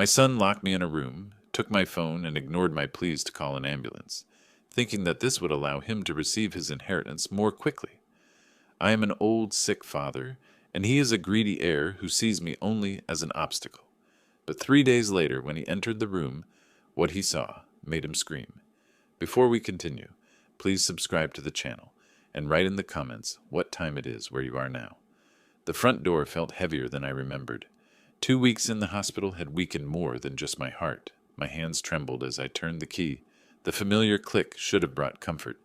My son locked me in a room, took my phone, and ignored my pleas to call an ambulance, thinking that this would allow him to receive his inheritance more quickly. I am an old, sick father, and he is a greedy heir who sees me only as an obstacle. But 3 days later, when he entered the room, what he saw made him scream. Before we continue, please subscribe to the channel and write in the comments what time it is where you are now. The front door felt heavier than I remembered. 2 weeks in the hospital had weakened more than just my heart. My hands trembled as I turned the key. The familiar click should have brought comfort.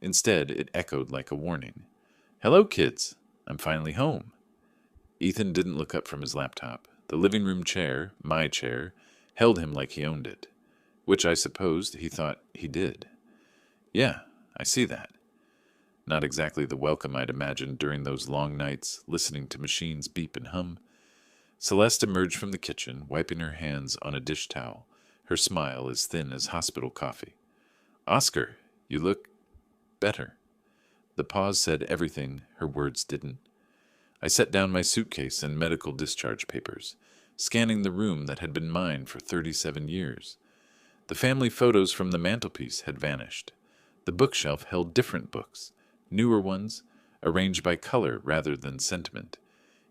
Instead, it echoed like a warning. "Hello, kids. I'm finally home." Ethan didn't look up from his laptop. The living room chair, my chair, held him like he owned it, which I supposed he thought he did. "Yeah, I see that." Not exactly the welcome I'd imagined during those long nights, listening to machines beep and hum. Celeste emerged from the kitchen, wiping her hands on a dish towel, her smile as thin as hospital coffee. "Oscar, you look better." The pause said everything her words didn't. I set down my suitcase and medical discharge papers, scanning the room that had been mine for 37 years. The family photos from the mantelpiece had vanished. The bookshelf held different books, newer ones, arranged by color rather than sentiment.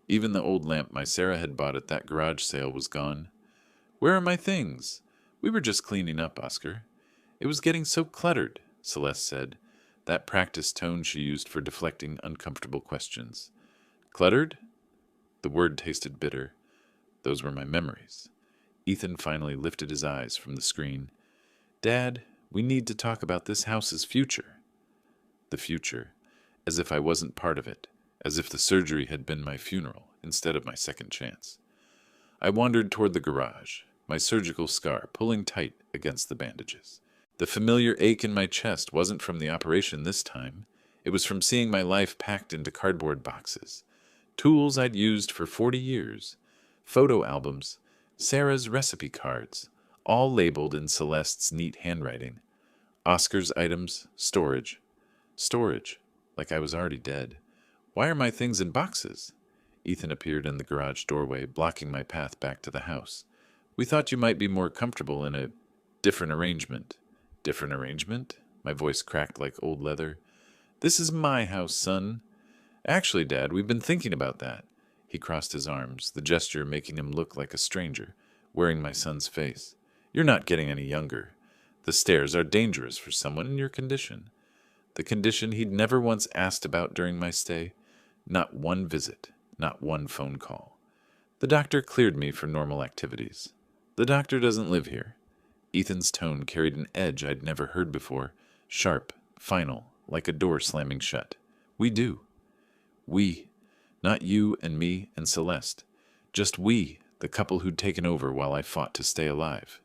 Even the old lamp my Sarah had bought at that garage sale was gone. "Where are my things?" "We were just cleaning up, Oscar." "It was getting so cluttered," Celeste said, that practiced tone she used for deflecting uncomfortable questions. "Cluttered?" The word tasted bitter. Those were my memories. Ethan finally lifted his eyes from the screen. "Dad, we need to talk about this house's future." The future, as if I wasn't part of it, as if the surgery had been my funeral instead of my second chance. I wandered toward the garage, my surgical scar pulling tight against the bandages. The familiar ache in my chest wasn't from the operation this time. It was from seeing my life packed into cardboard boxes. Tools I'd used for 40 years. Photo albums. Sarah's recipe cards. All labeled in Celeste's neat handwriting. Oscar's items, storage. Storage. Like I was already dead. "Why are my things in boxes?" Ethan appeared in the garage doorway, blocking my path back to the house. "We thought you might be more comfortable in a different arrangement." "Different arrangement?" My voice cracked like old leather. "This is my house, son." "Actually, Dad, we've been thinking about that." He crossed his arms, the gesture making him look like a stranger, wearing my son's face. "You're not getting any younger. The stairs are dangerous for someone in your condition." The condition he'd never once asked about during my stay. Not one visit, not one phone call. "The doctor cleared me for normal activities." "The doctor doesn't live here." Ethan's tone carried an edge I'd never heard before, sharp, final, like a door slamming shut. "We do." "We." Not you and me and Celeste. Just we, the couple who'd taken over while I fought to stay alive.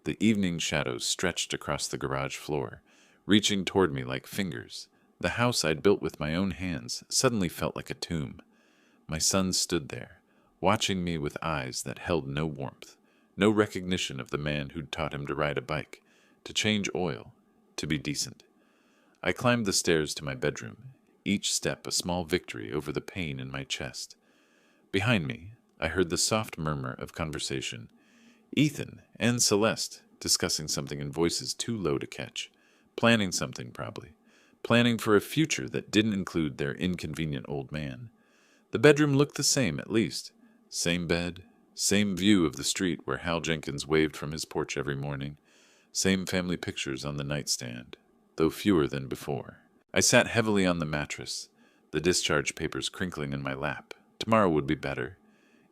The evening shadows stretched across the garage floor, reaching toward me like fingers. The house I'd built with my own hands suddenly felt like a tomb. My son stood there, watching me with eyes that held no warmth, no recognition of the man who'd taught him to ride a bike, to change oil, to be decent. I climbed the stairs to my bedroom, each step a small victory over the pain in my chest. Behind me, I heard the soft murmur of conversation. Ethan and Celeste discussing something in voices too low to catch. Planning something, probably. Planning for a future that didn't include their inconvenient old man. The bedroom looked the same, at least. Same bed, same view of the street where Hal Jenkins waved from his porch every morning. Same family pictures on the nightstand, though fewer than before. I sat heavily on the mattress, the discharge papers crinkling in my lap. Tomorrow would be better.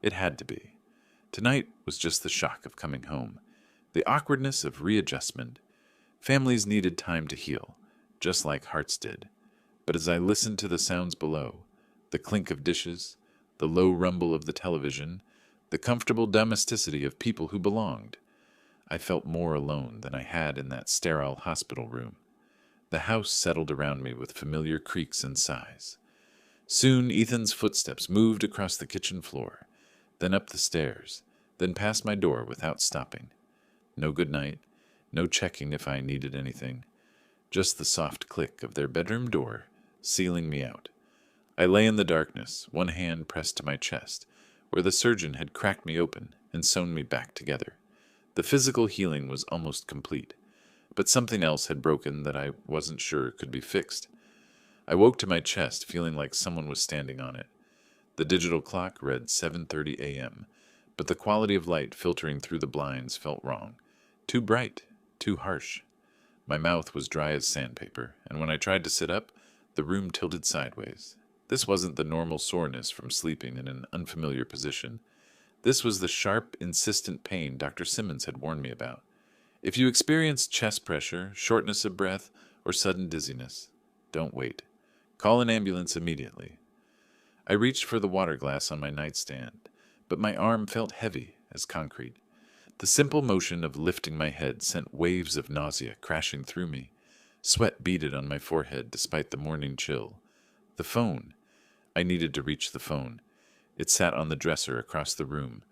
It had to be. Tonight was just the shock of coming home, the awkwardness of readjustment. Families needed time to heal, just like hearts did. But as I listened to the sounds below, the clink of dishes, the low rumble of the television, the comfortable domesticity of people who belonged, I felt more alone than I had in that sterile hospital room. The house settled around me with familiar creaks and sighs. Soon Ethan's footsteps moved across the kitchen floor, then up the stairs, then past my door without stopping. No good night, no checking if I needed anything, just the soft click of their bedroom door, sealing me out. I lay in the darkness, one hand pressed to my chest, where the surgeon had cracked me open and sewn me back together. The physical healing was almost complete, but something else had broken that I wasn't sure could be fixed. I woke to my chest, feeling like someone was standing on it. The digital clock read 7:30 a.m., but the quality of light filtering through the blinds felt wrong. Too bright, too harsh. My mouth was dry as sandpaper, and when I tried to sit up, the room tilted sideways. This wasn't the normal soreness from sleeping in an unfamiliar position. This was the sharp, insistent pain Dr. Simmons had warned me about. If you experience chest pressure, shortness of breath, or sudden dizziness, don't wait. Call an ambulance immediately. I reached for the water glass on my nightstand, but my arm felt heavy as concrete. The simple motion of lifting my head sent waves of nausea crashing through me. Sweat beaded on my forehead despite the morning chill. The phone. I needed to reach the phone. It sat on the dresser across the room,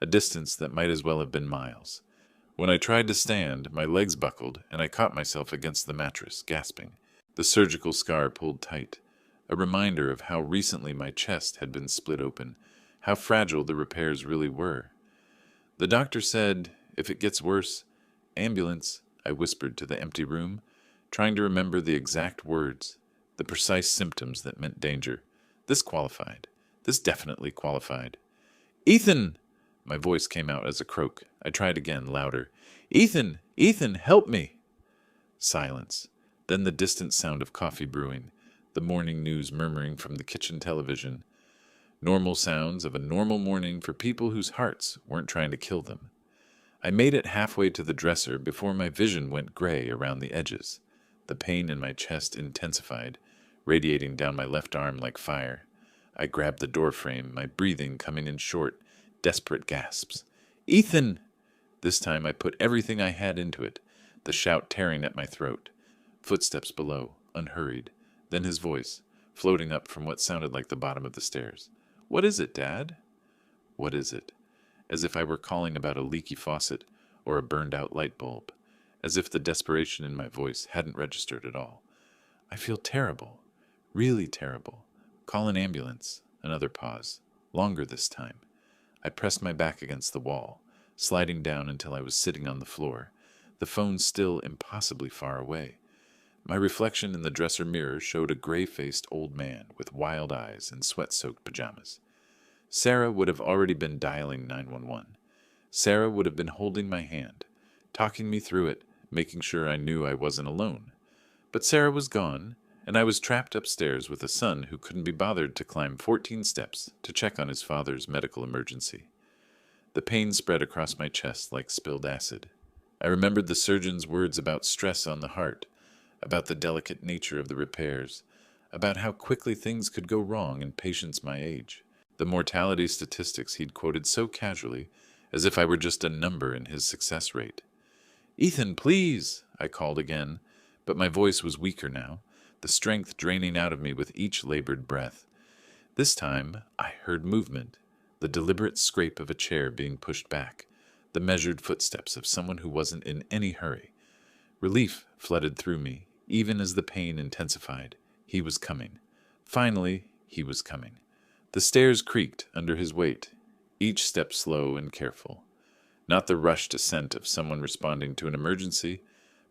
a distance that might as well have been miles. When I tried to stand, my legs buckled, and I caught myself against the mattress, gasping. The surgical scar pulled tight, a reminder of how recently my chest had been split open, how fragile the repairs really were. The doctor said, if it gets worse, ambulance, I whispered to the empty room, trying to remember the exact words, the precise symptoms that meant danger. This qualified. This definitely qualified. Ethan! My voice came out as a croak. I tried again, louder. Ethan! Ethan, help me! Silence. Then the distant sound of coffee brewing, the morning news murmuring from the kitchen television. Normal sounds of a normal morning for people whose hearts weren't trying to kill them. I made it halfway to the dresser before my vision went gray around the edges. The pain in my chest intensified, radiating down my left arm like fire. I grabbed the door frame, my breathing coming in short, desperate gasps. Ethan! This time I put everything I had into it, the shout tearing at my throat. Footsteps below, unhurried. Then his voice, floating up from what sounded like the bottom of the stairs. What is it, Dad? What is it? As if I were calling about a leaky faucet or a burned-out light bulb. As if the desperation in my voice hadn't registered at all. I feel terrible. Really terrible. Call an ambulance. Another pause. Longer this time. I pressed my back against the wall, sliding down until I was sitting on the floor, the phone still impossibly far away. My reflection in the dresser mirror showed a gray-faced old man with wild eyes and sweat-soaked pajamas. Sarah would have already been dialing 911. Sarah would have been holding my hand, talking me through it, making sure I knew I wasn't alone. But Sarah was gone, and I was trapped upstairs with a son who couldn't be bothered to climb 14 steps to check on his father's medical emergency. The pain spread across my chest like spilled acid. I remembered the surgeon's words about stress on the heart, about the delicate nature of the repairs, about how quickly things could go wrong in patients my age, the mortality statistics he'd quoted so casually, as if I were just a number in his success rate. Ethan, please, I called again, but my voice was weaker now, the strength draining out of me with each labored breath. This time, I heard movement, the deliberate scrape of a chair being pushed back, the measured footsteps of someone who wasn't in any hurry. Relief flooded through me, even as the pain intensified. He was coming. Finally, he was coming. The stairs creaked under his weight, each step slow and careful. Not the rushed ascent of someone responding to an emergency,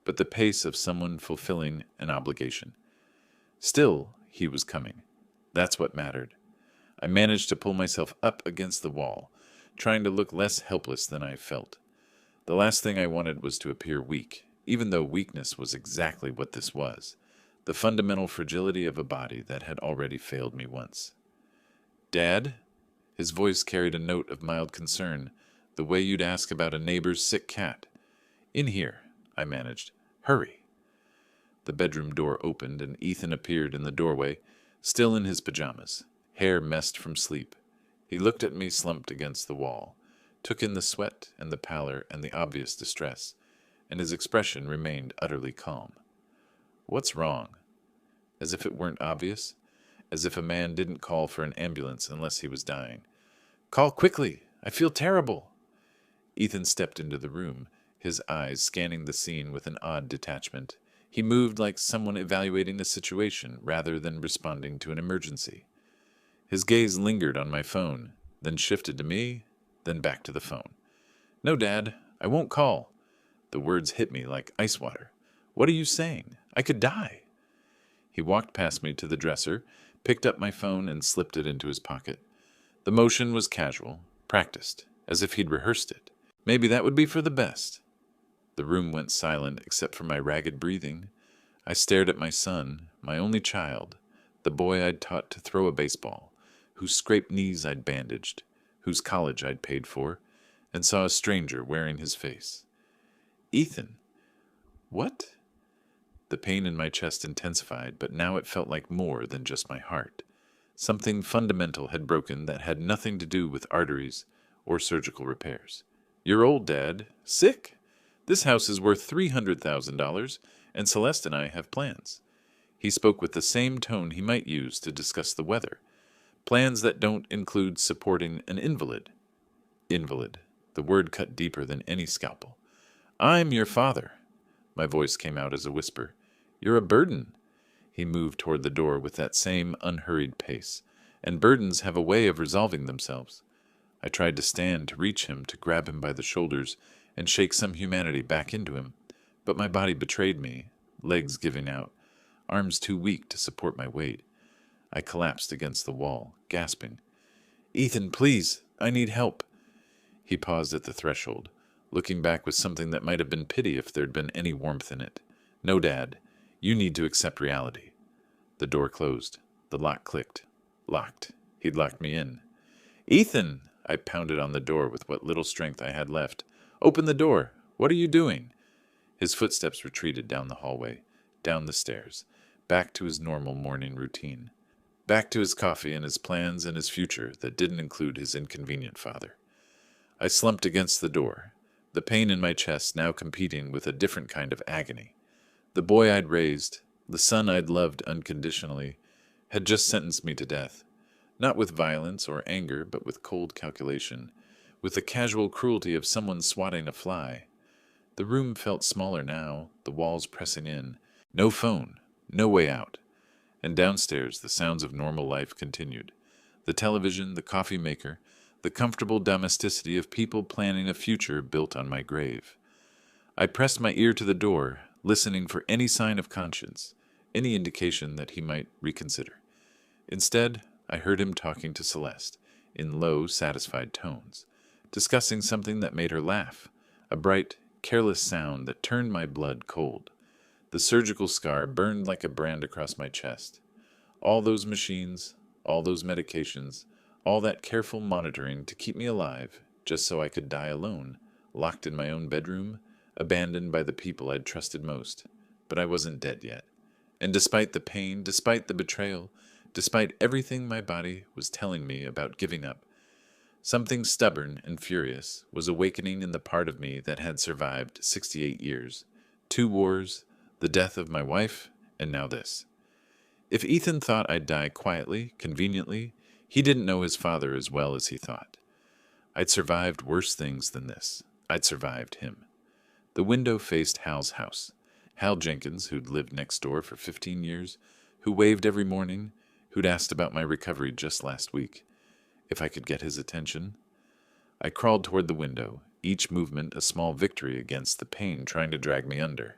but the pace of someone fulfilling an obligation. Still, he was coming. That's what mattered. I managed to pull myself up against the wall, trying to look less helpless than I felt. The last thing I wanted was to appear weak, even though weakness was exactly what this was, the fundamental fragility of a body that had already failed me once. Dad? His voice carried a note of mild concern, the way you'd ask about a neighbor's sick cat. In here, I managed. Hurry. The bedroom door opened and Ethan appeared in the doorway, still in his pajamas, hair messed from sleep. He looked at me slumped against the wall, took in the sweat and the pallor and the obvious distress, and his expression remained utterly calm. What's wrong? As if it weren't obvious, as if a man didn't call for an ambulance unless he was dying. Call quickly! I feel terrible! Ethan stepped into the room, his eyes scanning the scene with an odd detachment. He moved like someone evaluating the situation rather than responding to an emergency. His gaze lingered on my phone, then shifted to me, then back to the phone. No, Dad, I won't call. The words hit me like ice water. What are you saying? I could die. He walked past me to the dresser, picked up my phone, and slipped it into his pocket. The motion was casual, practiced, as if he'd rehearsed it. Maybe that would be for the best. The room went silent except for my ragged breathing. I stared at my son, my only child, the boy I'd taught to throw a baseball, whose scraped knees I'd bandaged, whose college I'd paid for, and saw a stranger wearing his face. Ethan. What? The pain in my chest intensified, but now it felt like more than just my heart. Something fundamental had broken that had nothing to do with arteries or surgical repairs. You're old, Dad. Sick. This house is worth $300,000, and Celeste and I have plans. He spoke with the same tone he might use to discuss the weather. Plans that don't include supporting an invalid. Invalid. The word cut deeper than any scalpel. I'm your father. My voice came out as a whisper. You're a burden. He moved toward the door with that same unhurried pace, and burdens have a way of resolving themselves. I tried to stand, to reach him, to grab him by the shoulders, and shake some humanity back into him, but my body betrayed me, legs giving out, arms too weak to support my weight. I collapsed against the wall, gasping. Ethan, please, I need help. He paused at the threshold, looking back with something that might have been pity if there'd been any warmth in it. No, Dad. You need to accept reality. The door closed. The lock clicked. Locked. He'd locked me in. Ethan! I pounded on the door with what little strength I had left. Open the door. What are you doing? His footsteps retreated down the hallway, down the stairs, back to his normal morning routine. Back to his coffee and his plans and his future that didn't include his inconvenient father. I slumped against the door, the pain in my chest now competing with a different kind of agony. The boy I'd raised, the son I'd loved unconditionally, had just sentenced me to death. Not with violence or anger, but with cold calculation, with the casual cruelty of someone swatting a fly. The room felt smaller now, the walls pressing in. No phone, no way out. And downstairs the sounds of normal life continued. The television, the coffee maker, the comfortable domesticity of people planning a future built on my grave. I pressed my ear to the door, listening for any sign of conscience, any indication that he might reconsider. Instead, I heard him talking to Celeste, in low, satisfied tones, discussing something that made her laugh, a bright, careless sound that turned my blood cold. The surgical scar burned like a brand across my chest. All those machines, all those medications, all that careful monitoring to keep me alive, just so I could die alone, locked in my own bedroom, abandoned by the people I'd trusted most. But I wasn't dead yet. And despite the pain, despite the betrayal, despite everything my body was telling me about giving up, something stubborn and furious was awakening in the part of me that had survived 68 years. 2 wars, the death of my wife, and now this. If Ethan thought I'd die quietly, conveniently, he didn't know his father as well as he thought. I'd survived worse things than this. I'd survived him. The window faced Hal's house. Hal Jenkins, who'd lived next door for 15 years, who waved every morning, who'd asked about my recovery just last week. If I could get his attention. I crawled toward the window, each movement a small victory against the pain trying to drag me under.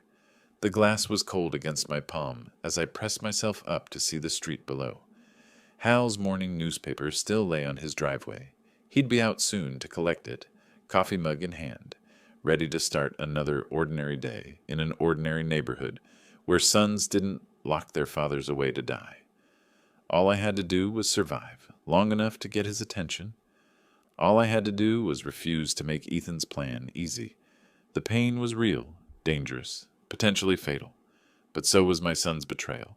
The glass was cold against my palm as I pressed myself up to see the street below. Hal's morning newspaper still lay on his driveway. He'd be out soon to collect it, coffee mug in hand, ready to start another ordinary day in an ordinary neighborhood where sons didn't lock their fathers away to die. All I had to do was survive long enough to get his attention. All I had to do was refuse to make Ethan's plan easy. The pain was real, dangerous, potentially fatal, but so was my son's betrayal.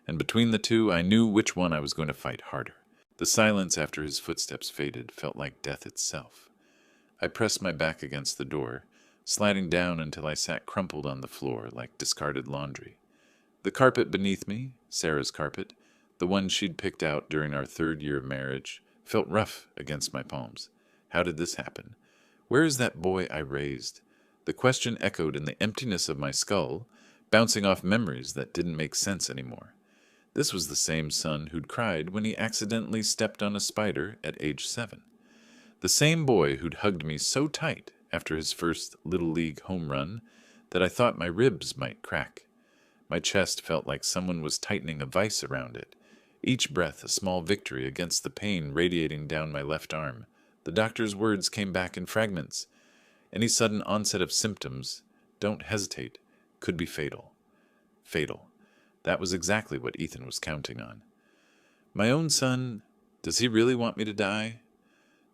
And between the two, I knew which one I was going to fight harder. The silence after his footsteps faded felt like death itself. I pressed my back against the door, sliding down until I sat crumpled on the floor like discarded laundry. The carpet beneath me, Sarah's carpet, the one she'd picked out during our 3rd year of marriage, felt rough against my palms. How did this happen? Where is that boy I raised? The question echoed in the emptiness of my skull, bouncing off memories that didn't make sense anymore. This was the same son who'd cried when he accidentally stepped on a spider at age 7. The same boy who'd hugged me so tight after his first Little League home run that I thought my ribs might crack. My chest felt like someone was tightening a vise around it. Each breath a small victory against the pain radiating down my left arm. The doctor's words came back in fragments. Any sudden onset of symptoms, don't hesitate, could be fatal. Fatal. That was exactly what Ethan was counting on. My own son, does he really want me to die?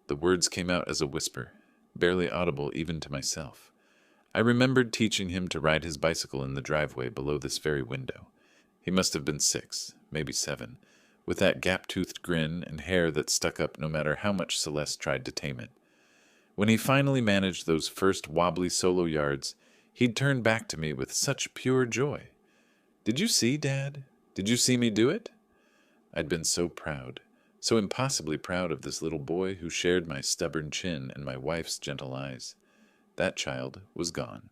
The words came out as a whisper, barely audible even to myself. I remembered teaching him to ride his bicycle in the driveway below this very window. He must have been 6, maybe 7, with that gap-toothed grin and hair that stuck up no matter how much Celeste tried to tame it. When he finally managed those first wobbly solo yards, he'd turn back to me with such pure joy. "Did you see, Dad? Did you see me do it?" I'd been so proud, so impossibly proud of this little boy who shared my stubborn chin and my wife's gentle eyes. That child was gone.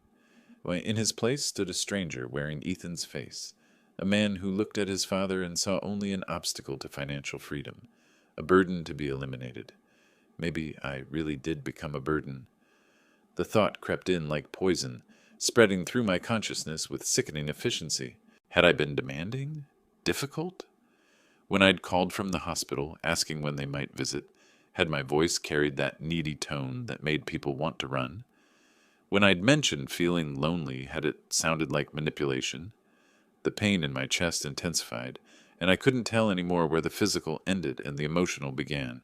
In his place stood a stranger wearing Ethan's face, a man who looked at his father and saw only an obstacle to financial freedom, a burden to be eliminated. Maybe I really did become a burden. The thought crept in like poison, spreading through my consciousness with sickening efficiency. Had I been demanding? Difficult? When I'd called from the hospital, asking when they might visit, had my voice carried that needy tone that made people want to run? When I'd mentioned feeling lonely, had it sounded like manipulation? The pain in my chest intensified, and I couldn't tell anymore where the physical ended and the emotional began.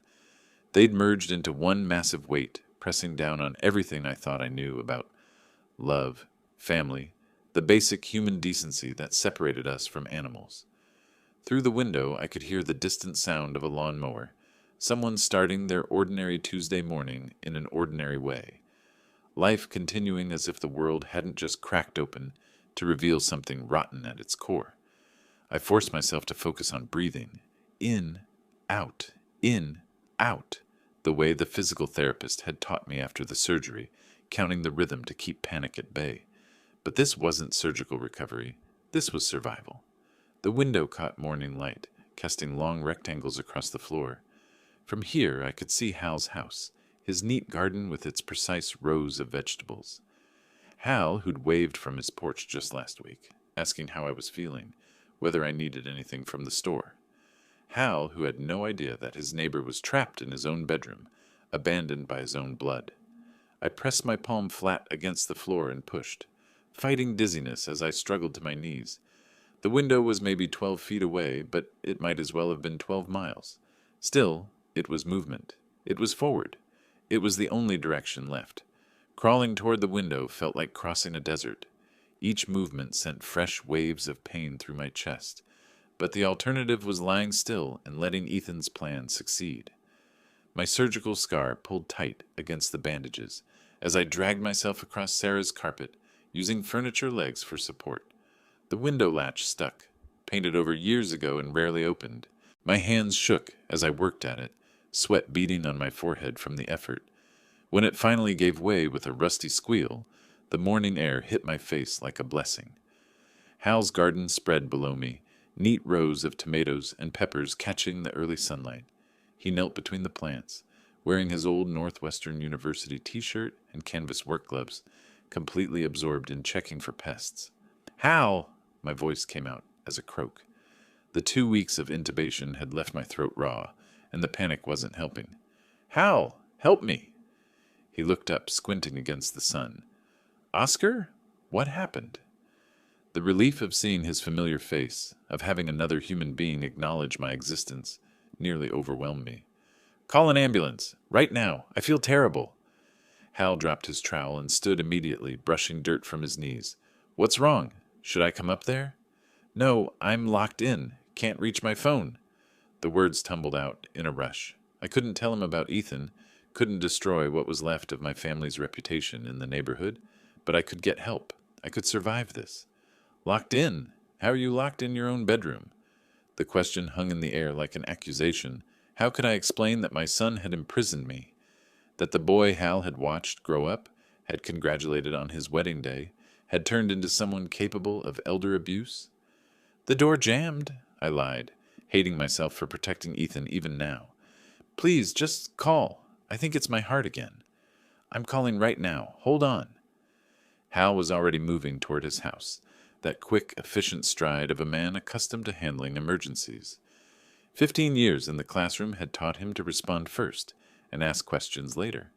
They'd merged into one massive weight, pressing down on everything I thought I knew about love, family, the basic human decency that separated us from animals. Through the window, I could hear the distant sound of a lawnmower, someone starting their ordinary Tuesday morning in an ordinary way. Life continuing as if the world hadn't just cracked open to reveal something rotten at its core. I forced myself to focus on breathing. In, out, the way the physical therapist had taught me after the surgery, counting the rhythm to keep panic at bay. But this wasn't surgical recovery. This was survival. The window caught morning light, casting long rectangles across the floor. From here I could see Hal's house, his neat garden with its precise rows of vegetables. Hal, who'd waved from his porch just last week, asking how I was feeling, whether I needed anything from the store. Hal, who had no idea that his neighbor was trapped in his own bedroom, abandoned by his own blood. I pressed my palm flat against the floor and pushed, fighting dizziness as I struggled to my knees. The window was maybe 12 feet away, but it might as well have been 12 miles. Still, it was movement. It was forward. It was the only direction left. Crawling toward the window felt like crossing a desert. Each movement sent fresh waves of pain through my chest, but the alternative was lying still and letting Ethan's plan succeed. My surgical scar pulled tight against the bandages as I dragged myself across Sarah's carpet, using furniture legs for support. The window latch stuck, painted over years ago and rarely opened. My hands shook as I worked at it, sweat beading on my forehead from the effort. When it finally gave way with a rusty squeal, the morning air hit my face like a blessing. Hal's garden spread below me, neat rows of tomatoes and peppers catching the early sunlight. He knelt between the plants, wearing his old Northwestern University t-shirt and canvas work gloves, completely absorbed in checking for pests. "Hal!" My voice came out as a croak. The 2 weeks of intubation had left my throat raw, and the panic wasn't helping. "Hal, help me!" He looked up, squinting against the sun. "Oscar? What happened?" The relief of seeing his familiar face, of having another human being acknowledge my existence, nearly overwhelmed me. "Call an ambulance! Right now! I feel terrible!" Hal dropped his trowel and stood immediately, brushing dirt from his knees. "What's wrong? Should I come up there?" "No, I'm locked in. Can't reach my phone." The words tumbled out in a rush. I couldn't tell him about Ethan, couldn't destroy what was left of my family's reputation in the neighborhood, but I could get help. I could survive this. "Locked in? How are you locked in your own bedroom?" The question hung in the air like an accusation. How could I explain that my son had imprisoned me? That the boy Hal had watched grow up, had congratulated on his wedding day, had turned into someone capable of elder abuse? "The door jammed," I lied, hating myself for protecting Ethan even now. "Please, just call. I think it's my heart again." I'm calling right now. Hold on." Hal was already moving toward his house, that quick, efficient stride of a man accustomed to handling emergencies. 15 years in the classroom had taught him to respond first and ask questions later.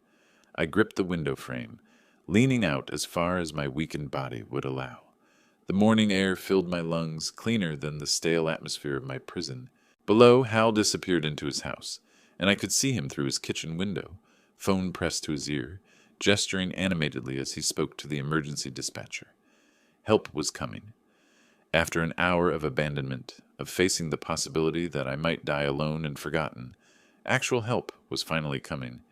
I gripped the window frame, leaning out as far as my weakened body would allow. The morning air filled my lungs, cleaner than the stale atmosphere of my prison. Below, Hal disappeared into his house, and I could see him through his kitchen window, phone pressed to his ear, gesturing animatedly as he spoke to the emergency dispatcher. Help was coming. After an hour of abandonment, of facing the possibility that I might die alone and forgotten, actual help was finally coming.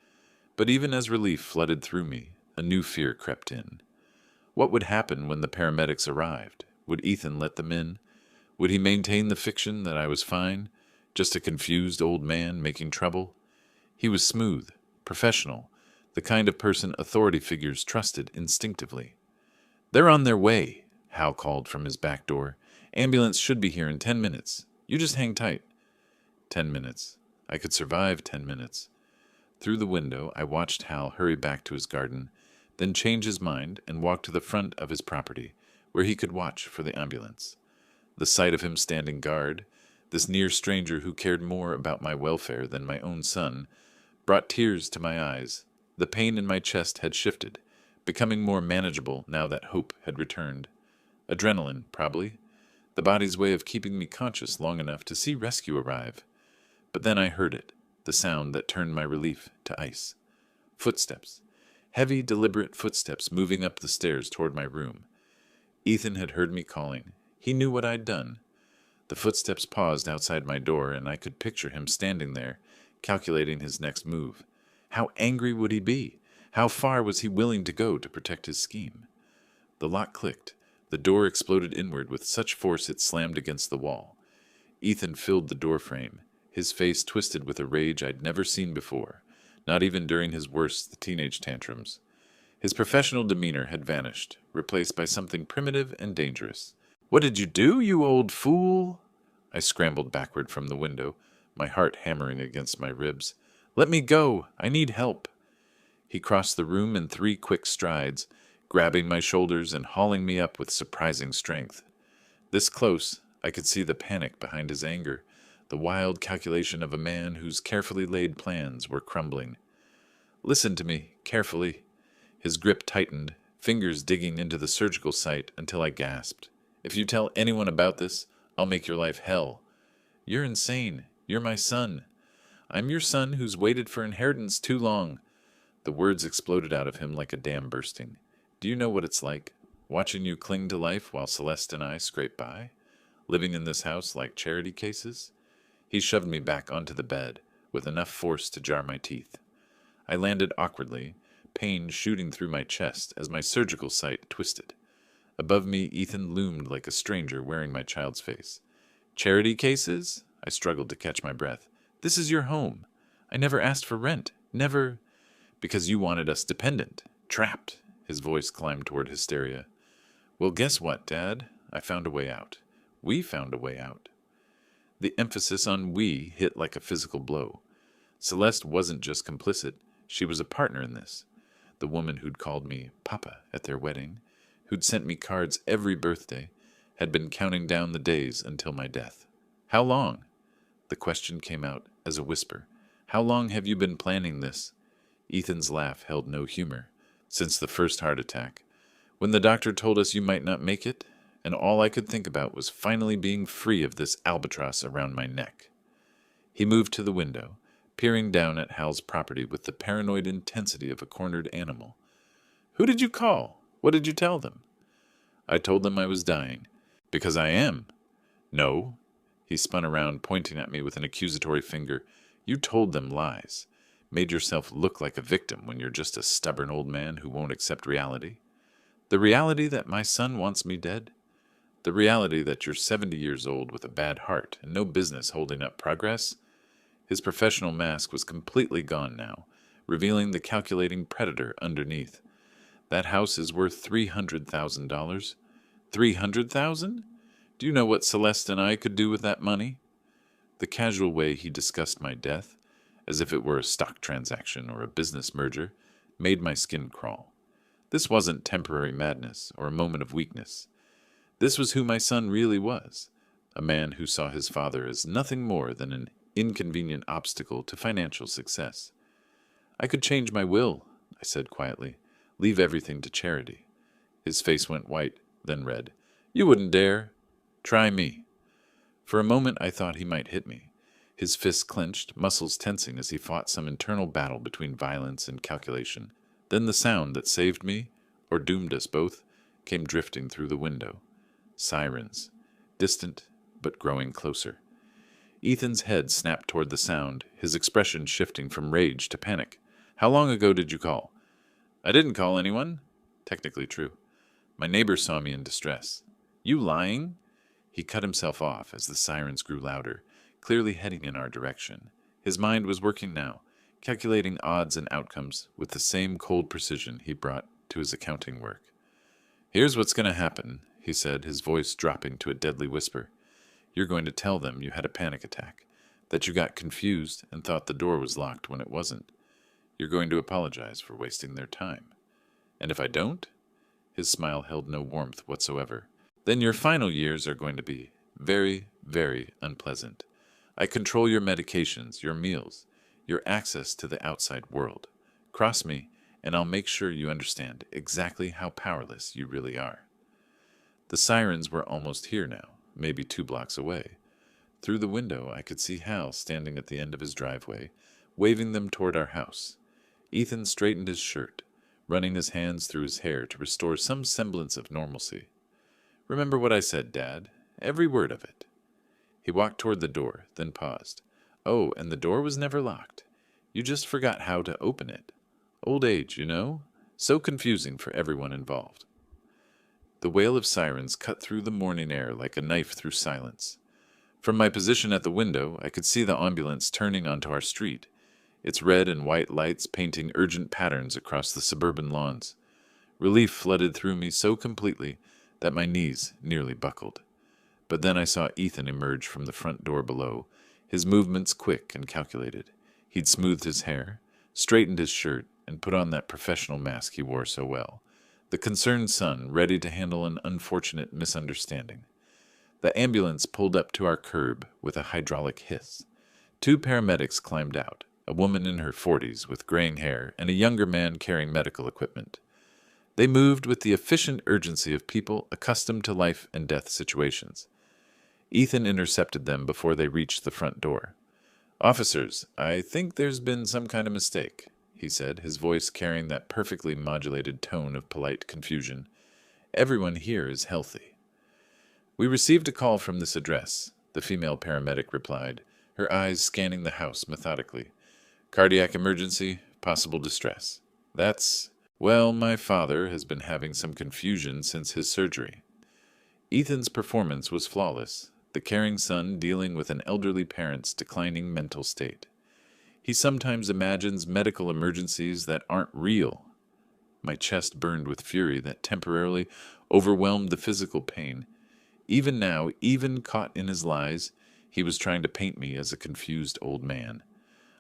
But even as relief flooded through me, a new fear crept in. What would happen when the paramedics arrived? Would Ethan let them in? Would he maintain the fiction that I was fine, just a confused old man making trouble? He was smooth, professional, the kind of person authority figures trusted instinctively. "They're on their way," Hal called from his back door. "Ambulance should be here in 10 minutes. You just hang tight." 10 minutes. I could survive 10 minutes. Through the window, I watched Hal hurry back to his garden, then change his mind and walk to the front of his property, where he could watch for the ambulance. The sight of him standing guard, this near stranger who cared more about my welfare than my own son, brought tears to my eyes. The pain in my chest had shifted, becoming more manageable now that hope had returned. Adrenaline, probably. The body's way of keeping me conscious long enough to see rescue arrive. But then I heard it, the sound that turned my relief to ice. Footsteps. Heavy, deliberate footsteps moving up the stairs toward my room. Ethan had heard me calling. He knew what I'd done. The footsteps paused outside my door, and I could picture him standing there, calculating his next move. How angry would he be? How far was he willing to go to protect his scheme? The lock clicked. The door exploded inward with such force it slammed against the wall. Ethan filled the doorframe, his face twisted with a rage I'd never seen before, not even during his worst teenage tantrums. His professional demeanor had vanished, replaced by something primitive and dangerous. "What did you do, you old fool?" I scrambled backward from the window, my heart hammering against my ribs. "Let me go. I need help." He crossed the room in 3 quick strides, grabbing my shoulders and hauling me up with surprising strength. This close, I could see the panic behind his anger, the wild calculation of a man whose carefully laid plans were crumbling. "Listen to me, carefully." His grip tightened, fingers digging into the surgical site until I gasped. "If you tell anyone about this, I'll make your life hell." "You're insane. You're my son." "I'm your son who's waited for inheritance too long." The words exploded out of him like a dam bursting. "Do you know what it's like, watching you cling to life while Celeste and I scrape by? Living in this house like charity cases?" He shoved me back onto the bed, with enough force to jar my teeth. I landed awkwardly, pain shooting through my chest as my surgical site twisted. Above me, Ethan loomed like a stranger wearing my child's face. "Charity cases?" I struggled to catch my breath. "This is your home. I never asked for rent. Never—" "Because you wanted us dependent. Trapped." His voice climbed toward hysteria. "Well, guess what, Dad? I found a way out. We found a way out." The emphasis on "we" hit like a physical blow. Celeste wasn't just complicit. She was a partner in this. The woman who'd called me Papa at their wedding, who'd sent me cards every birthday, had been counting down the days until my death. "How long?" The question came out as a whisper. "How long have you been planning this?" Ethan's laugh held no humor. "Since the first heart attack. When the doctor told us you might not make it, and all I could think about was finally being free of this albatross around my neck." He moved to the window, peering down at Hal's property with the paranoid intensity of a cornered animal. "Who did you call? What did you tell them?" "I told them I was dying." "Because I am." "No." He spun around, pointing at me with an accusatory finger. "You told them lies. Made yourself look like a victim when you're just a stubborn old man who won't accept reality. The reality that my son wants me dead? The reality that you're 70 years old with a bad heart and no business holding up progress?" His professional mask was completely gone now, revealing the calculating predator underneath. "That house is worth $300,000. $300,000? Do you know what Celeste and I could do with that money?" The casual way he discussed my death, as if it were a stock transaction or a business merger, made my skin crawl. This wasn't temporary madness or a moment of weakness. This was who my son really was, a man who saw his father as nothing more than an inconvenient obstacle to financial success. I could change my will, I said quietly. Leave everything to charity. His face went white, then red. You wouldn't dare. Try me. For a moment I thought he might hit me. His fists clenched, muscles tensing as he fought some internal battle between violence and calculation. Then the sound that saved me, or doomed us both, came drifting through the window. Sirens. Distant, but growing closer. Ethan's head snapped toward the sound, his expression shifting from rage to panic. How long ago did you call? I didn't call anyone. Technically true. My neighbor saw me in distress. You lying? He cut himself off as the sirens grew louder, clearly heading in our direction. His mind was working now, calculating odds and outcomes with the same cold precision he brought to his accounting work. Here's what's going to happen, he said, his voice dropping to a deadly whisper. You're going to tell them you had a panic attack, that you got confused and thought the door was locked when it wasn't. You're going to apologize for wasting their time. And if I don't? His smile held no warmth whatsoever. Then your final years are going to be very, very unpleasant. I control your medications, your meals, your access to the outside world. Cross me, and I'll make sure you understand exactly how powerless you really are. The sirens were almost here now, maybe 2 blocks away. Through the window, I could see Hal standing at the end of his driveway, waving them toward our house. Ethan straightened his shirt, running his hands through his hair to restore some semblance of normalcy. Remember what I said, Dad. Every word of it. He walked toward the door, then paused. Oh, and the door was never locked. You just forgot how to open it. Old age, you know? So confusing for everyone involved. The wail of sirens cut through the morning air like a knife through silence. From my position at the window, I could see the ambulance turning onto our street, its red and white lights painting urgent patterns across the suburban lawns. Relief flooded through me so completely that my knees nearly buckled. But then I saw Ethan emerge from the front door below, his movements quick and calculated. He'd smoothed his hair, straightened his shirt, and put on that professional mask he wore so well. The concerned son, ready to handle an unfortunate misunderstanding. The ambulance pulled up to our curb with a hydraulic hiss. 2 paramedics climbed out, a woman in her 40s with graying hair and a younger man carrying medical equipment. They moved with the efficient urgency of people accustomed to life and death situations. Ethan intercepted them before they reached the front door. Officers, I think there's been some kind of mistake, he said, his voice carrying that perfectly modulated tone of polite confusion. Everyone here is healthy. We received a call from this address, the female paramedic replied, her eyes scanning the house methodically. Cardiac emergency, possible distress. Well, my father has been having some confusion since his surgery. Ethan's performance was flawless, the caring son dealing with an elderly parent's declining mental state. He sometimes imagines medical emergencies that aren't real. My chest burned with fury that temporarily overwhelmed the physical pain. Even now, even caught in his lies, he was trying to paint me as a confused old man.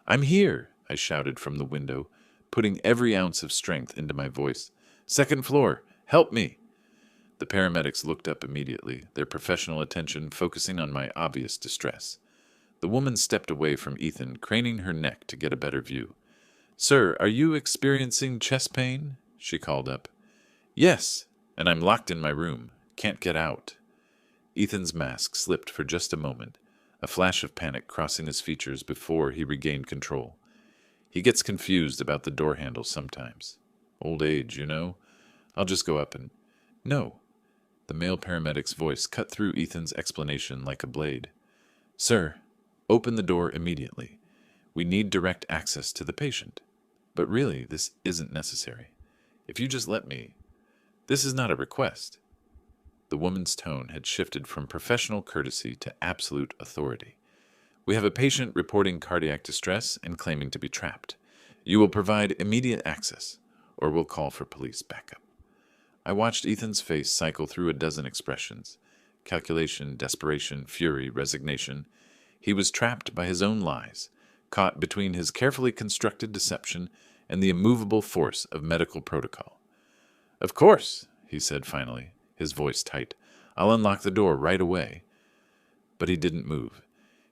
I'm here, I shouted from the window, putting every ounce of strength into my voice. 2nd floor, help me! The paramedics looked up immediately, their professional attention focusing on my obvious distress. The woman stepped away from Ethan, craning her neck to get a better view. Sir, are you experiencing chest pain? She called up. Yes, and I'm locked in my room. Can't get out. Ethan's mask slipped for just a moment, a flash of panic crossing his features before he regained control. He gets confused about the door handle sometimes. Old age, you know. I'll just go up and... No. The male paramedic's voice cut through Ethan's explanation like a blade. Sir, open the door immediately. We need direct access to the patient. But really, this isn't necessary. If you just let me... This is not a request. The woman's tone had shifted from professional courtesy to absolute authority. We have a patient reporting cardiac distress and claiming to be trapped. You will provide immediate access, or we'll call for police backup. I watched Ethan's face cycle through a dozen expressions. Calculation, desperation, fury, resignation. He was trapped by his own lies, caught between his carefully constructed deception and the immovable force of medical protocol. "Of course," he said finally, his voice tight. "I'll unlock the door right away." But he didn't move.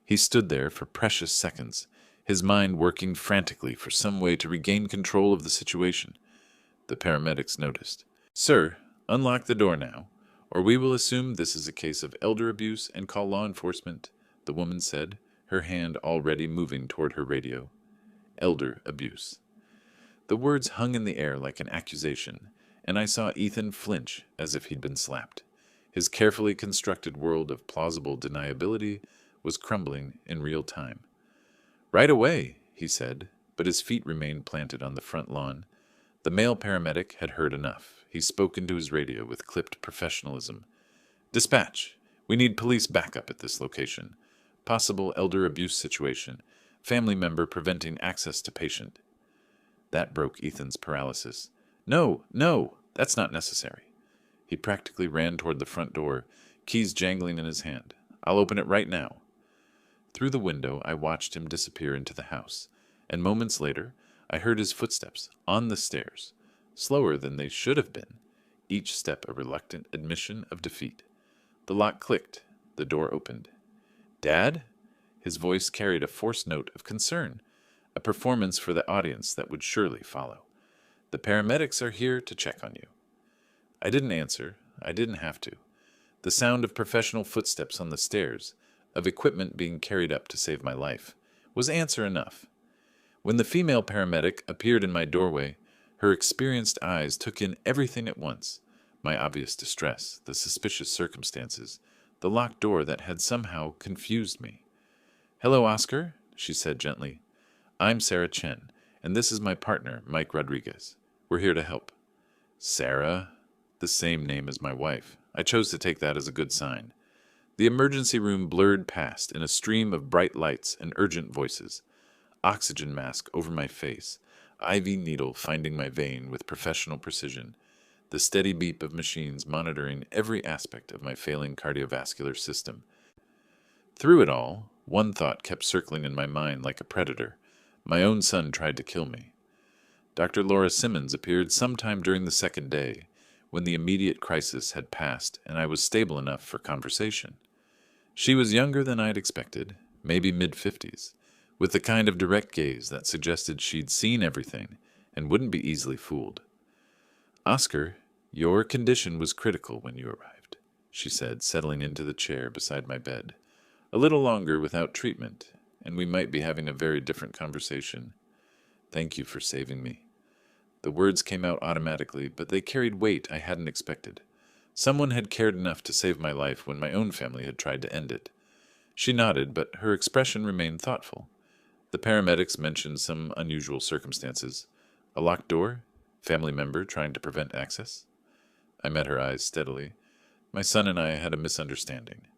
He stood there for precious seconds, his mind working frantically for some way to regain control of the situation. The paramedics noticed. "Sir, unlock the door now, or we will assume this is a case of elder abuse and call law enforcement," the woman said, her hand already moving toward her radio. Elder abuse. The words hung in the air like an accusation, and I saw Ethan flinch as if he'd been slapped. His carefully constructed world of plausible deniability was crumbling in real time. "Right away," he said, but his feet remained planted on the front lawn. The male paramedic had heard enough. He spoke into his radio with clipped professionalism. "Dispatch, we need police backup at this location. Possible elder abuse situation. Family member preventing access to patient." That broke Ethan's paralysis. "No, no, that's not necessary." He practically ran toward the front door, keys jangling in his hand. "I'll open it right now." Through the window, I watched him disappear into the house, and moments later, I heard his footsteps on the stairs, slower than they should have been, each step a reluctant admission of defeat. The lock clicked. The door opened. "Dad?" His voice carried a forced note of concern, a performance for the audience that would surely follow. "The paramedics are here to check on you." I didn't answer. I didn't have to. The sound of professional footsteps on the stairs, of equipment being carried up to save my life, was answer enough. When the female paramedic appeared in my doorway, her experienced eyes took in everything at once: my obvious distress, the suspicious circumstances, the locked door that had somehow confused me. "Hello, Oscar," she said gently. "I'm Sarah Chen, and this is my partner, Mike Rodriguez. We're here to help." Sarah? The same name as my wife. I chose to take that as a good sign. The emergency room blurred past in a stream of bright lights and urgent voices. Oxygen mask over my face, IV needle finding my vein with professional precision, the steady beep of machines monitoring every aspect of my failing cardiovascular system. Through it all, one thought kept circling in my mind like a predator. My own son tried to kill me. Dr. Laura Simmons appeared sometime during the second day, when the immediate crisis had passed and I was stable enough for conversation. She was younger than I'd expected, maybe mid-50s, with the kind of direct gaze that suggested she'd seen everything and wouldn't be easily fooled. "Oscar, your condition was critical when you arrived," she said, settling into the chair beside my bed. "A little longer without treatment, and we might be having a very different conversation. Thank you for saving me." The words came out automatically, but they carried weight I hadn't expected. Someone had cared enough to save my life when my own family had tried to end it. She nodded, but her expression remained thoughtful. The paramedics mentioned some unusual circumstances. A locked door? Family member trying to prevent access? I met her eyes steadily. My son and I had a misunderstanding.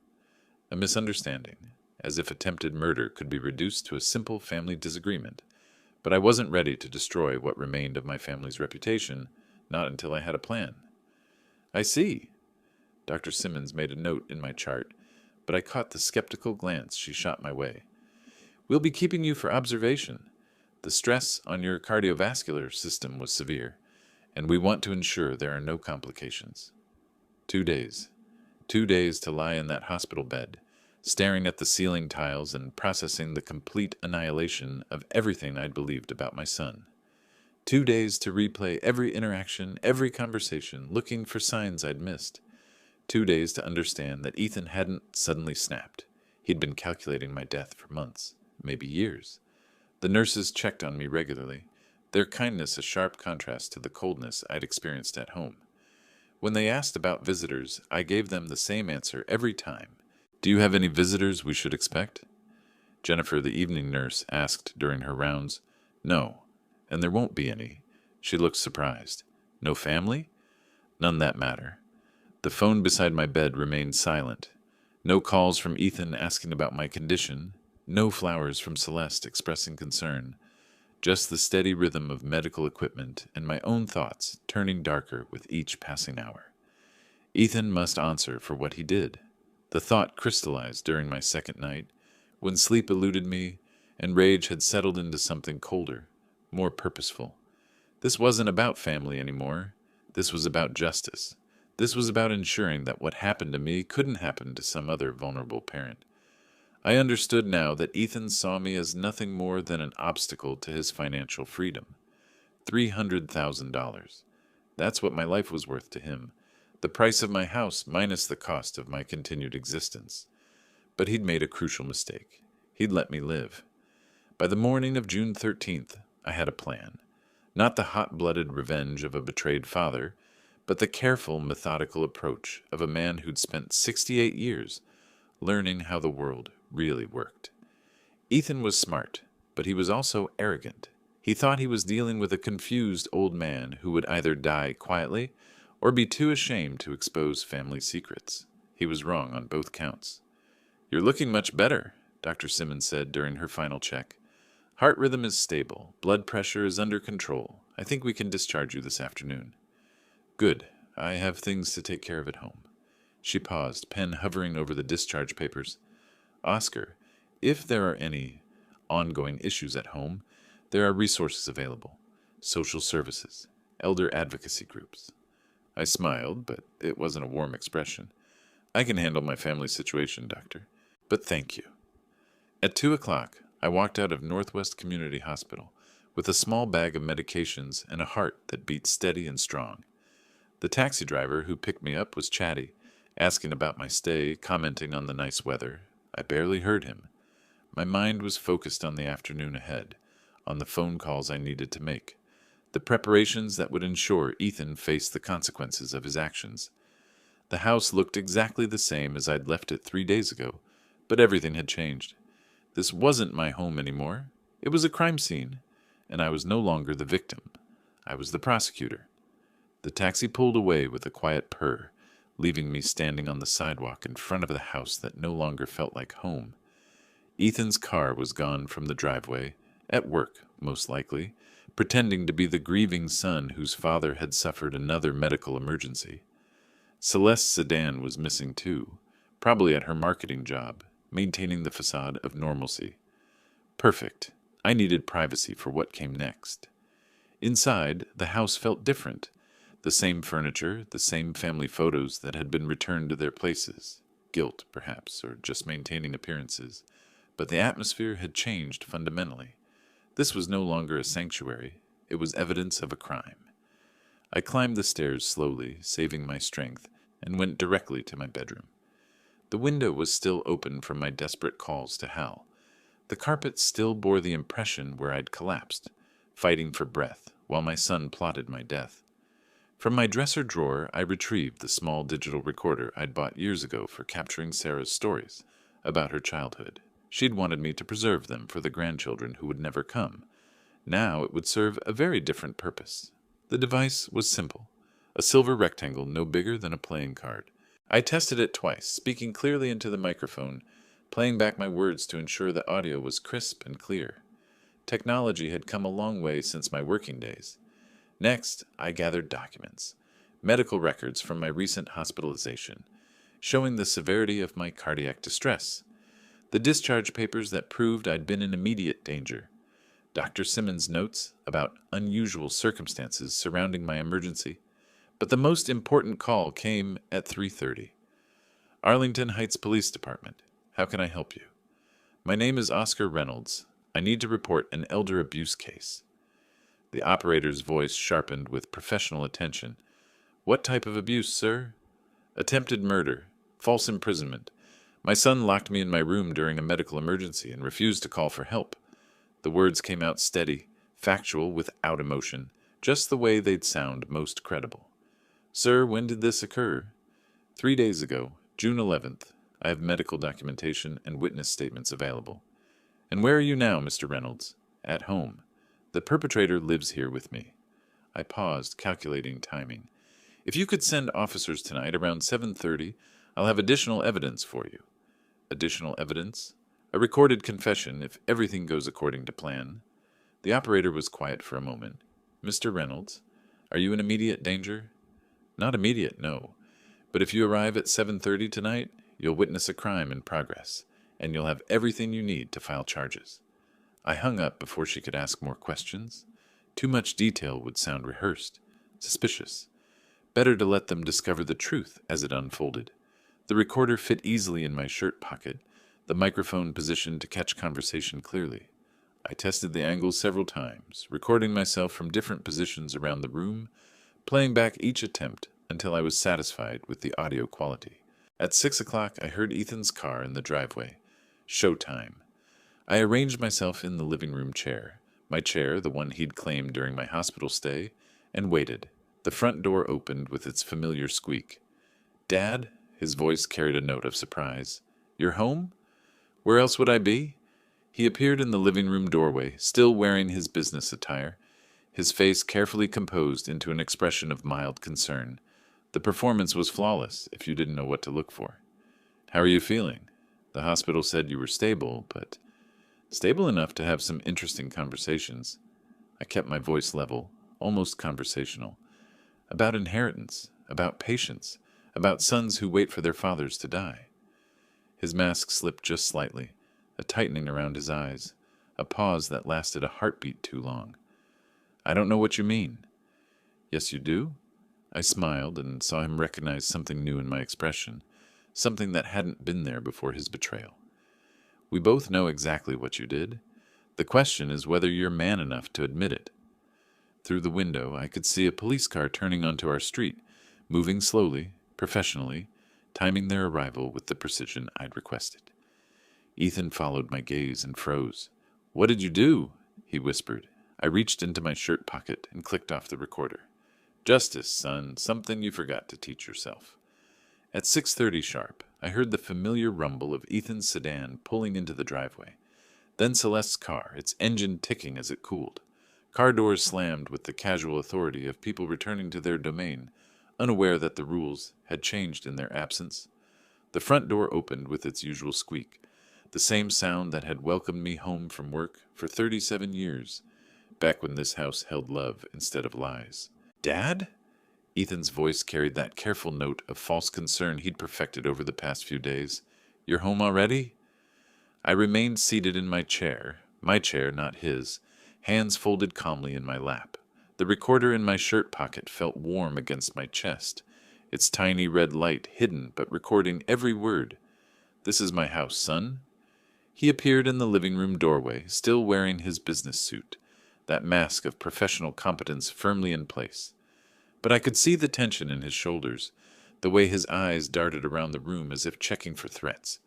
A misunderstanding, as if attempted murder could be reduced to a simple family disagreement. But I wasn't ready to destroy what remained of my family's reputation, not until I had a plan. "I see." Dr. Simmons made a note in my chart, but I caught the skeptical glance she shot my way. "We'll be keeping you for observation. The stress on your cardiovascular system was severe, and we want to ensure there are no complications." 2 days. 2 days to lie in that hospital bed, staring at the ceiling tiles and processing the complete annihilation of everything I'd believed about my son. 2 days to replay every interaction, every conversation, looking for signs I'd missed. 2 days to understand that Ethan hadn't suddenly snapped. He'd been calculating my death for months, maybe years. The nurses checked on me regularly, their kindness a sharp contrast to the coldness I'd experienced at home. When they asked about visitors, I gave them the same answer every time. "Do you have any visitors we should expect?" Jennifer, the evening nurse, asked during her rounds. "No, and there won't be any." She looked surprised. "No family?" "None that matter." The phone beside my bed remained silent. No calls from Ethan asking about my condition. No flowers from Celeste expressing concern. Just the steady rhythm of medical equipment and my own thoughts turning darker with each passing hour. Ethan must answer for what he did. The thought crystallized during my second night, when sleep eluded me and rage had settled into something colder, more purposeful. This wasn't about family anymore. This was about justice. This was about ensuring that what happened to me couldn't happen to some other vulnerable parent. I understood now that Ethan saw me as nothing more than an obstacle to his financial freedom. $300,000. That's what my life was worth to him. The price of my house minus the cost of my continued existence. But he'd made a crucial mistake. He'd let me live. By the morning of June 13th, I had a plan. Not the hot-blooded revenge of a betrayed father, but the careful, methodical approach of a man who'd spent 68 years learning how the world really worked. Ethan was smart, but he was also arrogant. He thought he was dealing with a confused old man who would either die quietly or be too ashamed to expose family secrets. He was wrong on both counts. "You're looking much better," Dr. Simmons said during her final check. "Heart rhythm is stable. Blood pressure is under control. I think we can discharge you this afternoon." "Good. I have things to take care of at home." She paused, pen hovering over the discharge papers. "Oscar, if there are any ongoing issues at home, there are resources available. Social services, elder advocacy groups." I smiled, but it wasn't a warm expression. "I can handle my family situation, doctor. But thank you." At 2 o'clock, I walked out of Northwest Community Hospital with a small bag of medications and a heart that beat steady and strong. The taxi driver who picked me up was chatty, asking about my stay, commenting on the nice weather. I barely heard him. My mind was focused on the afternoon ahead, on the phone calls I needed to make, the preparations that would ensure Ethan faced the consequences of his actions. The house looked exactly the same as I'd left it 3 days ago, but everything had changed. This wasn't my home anymore. It was a crime scene, and I was no longer the victim. I was the prosecutor. The taxi pulled away with a quiet purr, leaving me standing on the sidewalk in front of the house that no longer felt like home. Ethan's car was gone from the driveway, at work, most likely, pretending to be the grieving son whose father had suffered another medical emergency. Celeste's sedan was missing too, probably at her marketing job, maintaining the facade of normalcy. Perfect. I needed privacy for what came next. Inside, the house felt different. The same furniture, the same family photos that had been returned to their places. Guilt, perhaps, or just maintaining appearances. But the atmosphere had changed fundamentally. This was no longer a sanctuary. It was evidence of a crime. I climbed the stairs slowly, saving my strength, and went directly to my bedroom. The window was still open from my desperate calls to Hal. The carpet still bore the impression where I'd collapsed, fighting for breath, while my son plotted my death. From my dresser drawer, I retrieved the small digital recorder I'd bought years ago for capturing Sarah's stories about her childhood. She'd wanted me to preserve them for the grandchildren who would never come. Now it would serve a very different purpose. The device was simple, a silver rectangle no bigger than a playing card. I tested it twice, speaking clearly into the microphone, playing back my words to ensure the audio was crisp and clear. Technology had come a long way since my working days. Next, I gathered documents, medical records from my recent hospitalization, showing the severity of my cardiac distress, the discharge papers that proved I'd been in immediate danger, Dr. Simmons' notes about unusual circumstances surrounding my emergency. But the most important call came at 3:30. "Arlington Heights Police Department. How can I help you?" "My name is Oscar Reynolds. I need to report an elder abuse case." The operator's voice sharpened with professional attention. "What type of abuse, sir?" "Attempted murder. False imprisonment. My son locked me in my room during a medical emergency and refused to call for help." The words came out steady, factual without emotion, just the way they'd sound most credible. "Sir, when did this occur?" 3 days ago, June 11th. I have medical documentation and witness statements available." "And where are you now, Mr. Reynolds?" "At home. The perpetrator lives here with me." I paused, calculating timing. "If you could send officers tonight around 7:30, I'll have additional evidence for you." "Additional evidence?" "A recorded confession, if everything goes according to plan." The operator was quiet for a moment. "Mr. Reynolds, are you in immediate danger?" "Not immediate, no. But if you arrive at 7:30 tonight, you'll witness a crime in progress, and you'll have everything you need to file charges." I hung up before she could ask more questions. Too much detail would sound rehearsed, suspicious. Better to let them discover the truth as it unfolded. The recorder fit easily in my shirt pocket, the microphone positioned to catch conversation clearly. I tested the angles several times, recording myself from different positions around the room, playing back each attempt until I was satisfied with the audio quality. At 6 o'clock, I heard Ethan's car in the driveway. Showtime. I arranged myself in the living room chair, my chair, the one he'd claimed during my hospital stay, and waited. The front door opened with its familiar squeak. "Dad?" His voice carried a note of surprise. "You're home? Where else would I be?" He appeared in the living room doorway, still wearing his business attire, his face carefully composed into an expression of mild concern. The performance was flawless, if you didn't know what to look for. "How are you feeling? The hospital said you were stable, but stable enough to have some interesting conversations." I kept my voice level, almost conversational. About inheritance, about patience, about sons who wait for their fathers to die. His mask slipped just slightly, a tightening around his eyes, a pause that lasted a heartbeat too long. "I don't know what you mean." "Yes, you do?" I smiled and saw him recognize something new in my expression, something that hadn't been there before his betrayal. "We both know exactly what you did. The question is whether you're man enough to admit it." Through the window, I could see a police car turning onto our street, moving slowly, professionally, timing their arrival with the precision I'd requested. Ethan followed my gaze and froze. "What did you do?" he whispered. I reached into my shirt pocket and clicked off the recorder. "Justice, son, something you forgot to teach yourself." At 6:30 sharp, I heard the familiar rumble of Ethan's sedan pulling into the driveway. Then Celeste's car, its engine ticking as it cooled. Car doors slammed with the casual authority of people returning to their domain, unaware that the rules had changed in their absence. The front door opened with its usual squeak, the same sound that had welcomed me home from work for 37 years, back when this house held love instead of lies. "Dad?" Ethan's voice carried that careful note of false concern he'd perfected over the past few days. "You're home already?" I remained seated in my chair, not his, hands folded calmly in my lap. The recorder in my shirt pocket felt warm against my chest, its tiny red light hidden but recording every word. "This is my house, son." He appeared in the living room doorway, still wearing his business suit, that mask of professional competence firmly in place. But I could see the tension in his shoulders, the way his eyes darted around the room as if checking for threats.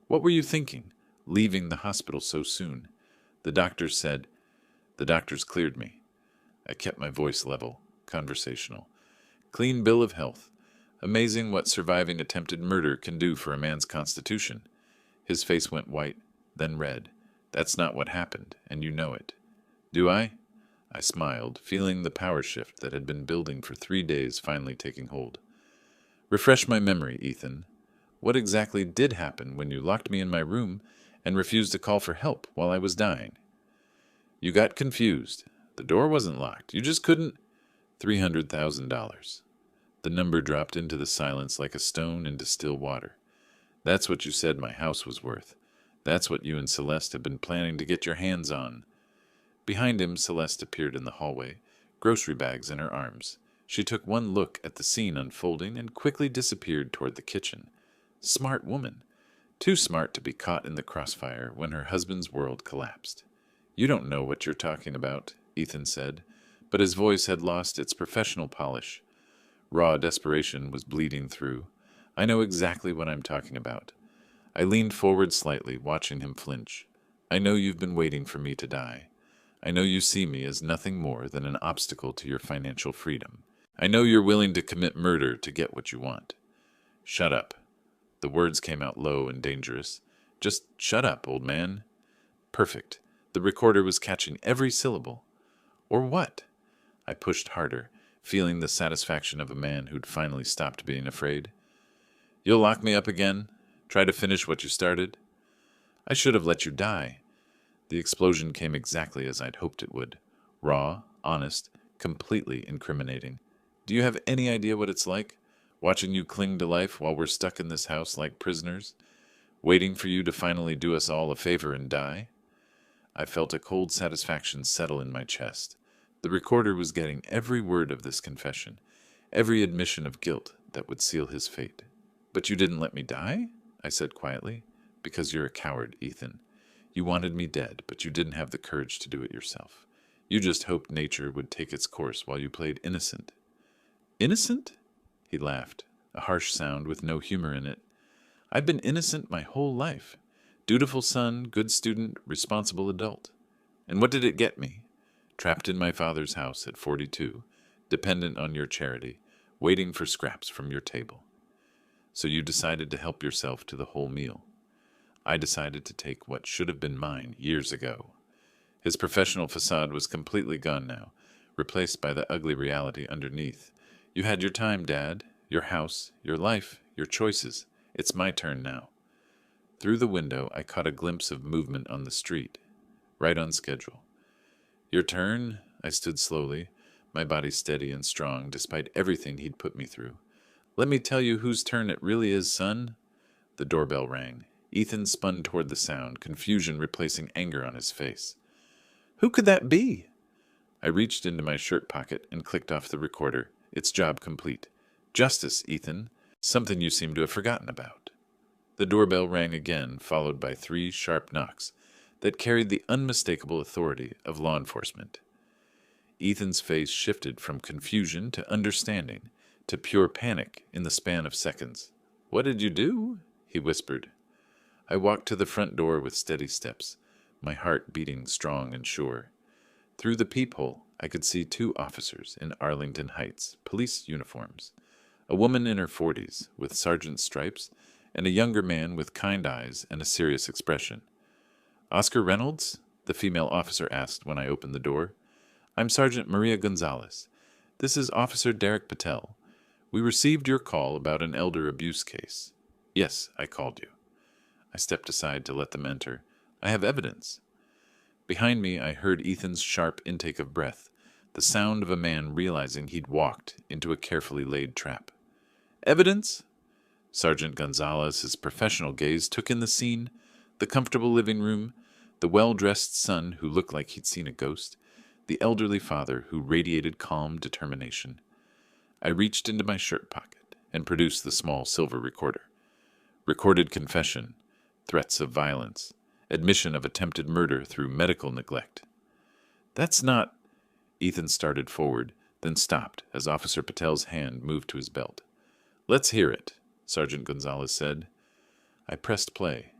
"What were you thinking, leaving the hospital so soon?" The doctors cleared me. I kept my voice level, conversational. "Clean bill of health. Amazing what surviving attempted murder can do for a man's constitution." His face went white, then red. "That's not what happened, and you know it." "Do I?" I smiled, feeling the power shift that had been building for 3 days finally taking hold. "Refresh my memory, Ethan. What exactly did happen when you locked me in my room and refused to call for help while I was dying?" "You got confused. The door wasn't locked. You just couldn't—" $300,000. The number dropped into the silence like a stone into still water. "That's what you said my house was worth. That's what you and Celeste have been planning to get your hands on." Behind him, Celeste appeared in the hallway, grocery bags in her arms. She took one look at the scene unfolding and quickly disappeared toward the kitchen. Smart woman. Too smart to be caught in the crossfire when her husband's world collapsed. "You don't know what you're talking about," Ethan said, but his voice had lost its professional polish. Raw desperation was bleeding through. "I know exactly what I'm talking about." I leaned forward slightly, watching him flinch. "I know you've been waiting for me to die. I know you see me as nothing more than an obstacle to your financial freedom. I know you're willing to commit murder to get what you want." "Shut up." The words came out low and dangerous. "Just shut up, old man." Perfect. The recorder was catching every syllable. "Or what?" I pushed harder, feeling the satisfaction of a man who'd finally stopped being afraid. "You'll lock me up again? Try to finish what you started?" "I should have let you die." The explosion came exactly as I'd hoped it would. Raw, honest, completely incriminating. "Do you have any idea what it's like? Watching you cling to life while we're stuck in this house like prisoners? Waiting for you to finally do us all a favor and die?" I felt a cold satisfaction settle in my chest, The recorder was getting every word of this confession, every admission of guilt that would seal his fate. "But you didn't let me die?" I said quietly. "Because you're a coward, Ethan. You wanted me dead, but you didn't have the courage to do it yourself. You just hoped nature would take its course while you played innocent." "Innocent?" He laughed, a harsh sound with no humor in it. "I've been innocent my whole life. Dutiful son, good student, responsible adult. And what did it get me? Trapped in my father's house at 42, dependent on your charity, waiting for scraps from your table. So you decided to help yourself to the whole meal. I decided to take what should have been mine years ago." His professional facade was completely gone now, replaced by the ugly reality underneath. "You had your time, Dad. Your house, your life, your choices. It's my turn now." Through the window, I caught a glimpse of movement on the street, right on schedule. "Your turn?" I stood slowly, my body steady and strong, despite everything he'd put me through. "Let me tell you whose turn it really is, son." The doorbell rang. Ethan spun toward the sound, confusion replacing anger on his face. "Who could that be?" I reached into my shirt pocket and clicked off the recorder. "It's job complete. Justice, Ethan. Something you seem to have forgotten about." The doorbell rang again, followed by 3 sharp knocks that carried the unmistakable authority of law enforcement. Ethan's face shifted from confusion to understanding to pure panic in the span of seconds. "What did you do?" he whispered. I walked to the front door with steady steps, my heart beating strong and sure. Through the peephole, I could see 2 officers in Arlington Heights, police uniforms. A woman in her 40s, with sergeant's stripes, and a younger man with kind eyes and a serious expression. "Oscar Reynolds?" the female officer asked when I opened the door. "I'm Sergeant Maria Gonzalez. This is Officer Derek Patel. We received your call about an elder abuse case." "Yes, I called you." I stepped aside to let them enter. "I have evidence." Behind me, I heard Ethan's sharp intake of breath, the sound of a man realizing he'd walked into a carefully laid trap. "Evidence?" Sergeant Gonzalez's professional gaze took in the scene, the comfortable living room, the well-dressed son who looked like he'd seen a ghost, the elderly father who radiated calm determination. I reached into my shirt pocket and produced the small silver recorder. Recorded confession, threats of violence, admission of attempted murder through medical neglect. "That's not—" Ethan started forward, then stopped as Officer Patel's hand moved to his belt. "Let's hear it," Sergeant Gonzalez said. I pressed play.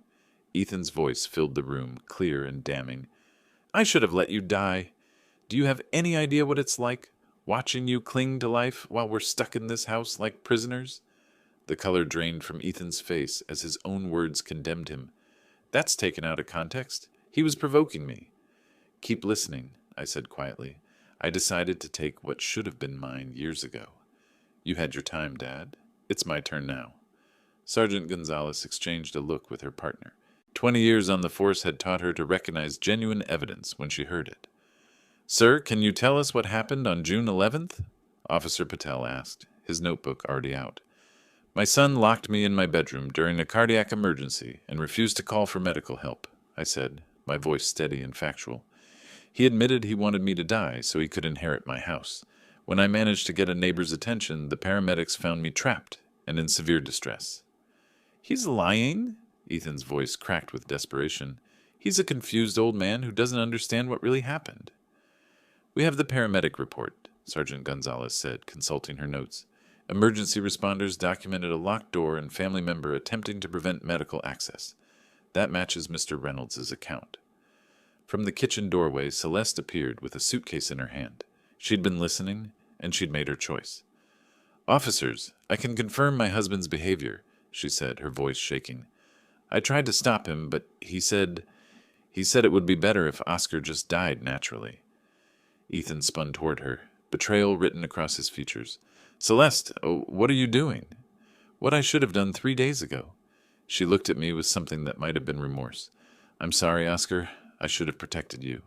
Ethan's voice filled the room, clear and damning. "I should have let you die. Do you have any idea what it's like, watching you cling to life while we're stuck in this house like prisoners?" The color drained from Ethan's face as his own words condemned him. "That's taken out of context. He was provoking me." "Keep listening," I said quietly. "I decided to take what should have been mine years ago. You had your time, Dad. It's my turn now." Sergeant Gonzalez exchanged a look with her partner. 20 years on the force had taught her to recognize genuine evidence when she heard it. "Sir, can you tell us what happened on June 11th? Officer Patel asked, his notebook already out. "My son locked me in my bedroom during a cardiac emergency and refused to call for medical help," I said, my voice steady and factual. "He admitted he wanted me to die so he could inherit my house. When I managed to get a neighbor's attention, the paramedics found me trapped and in severe distress." "He's lying?" Ethan's voice cracked with desperation. "He's a confused old man who doesn't understand what really happened." "We have the paramedic report," Sergeant Gonzalez said, consulting her notes. "Emergency responders documented a locked door and family member attempting to prevent medical access. That matches Mr. Reynolds' account." From the kitchen doorway, Celeste appeared with a suitcase in her hand. She'd been listening, and she'd made her choice. "Officers, I can confirm my husband's behavior," she said, her voice shaking. "I tried to stop him, but he said it would be better if Oscar just died naturally." Ethan spun toward her, betrayal written across his features. "Celeste, what are you doing?" "What I should have done 3 days ago." She looked at me with something that might have been remorse. "I'm sorry, Oscar. I should have protected you."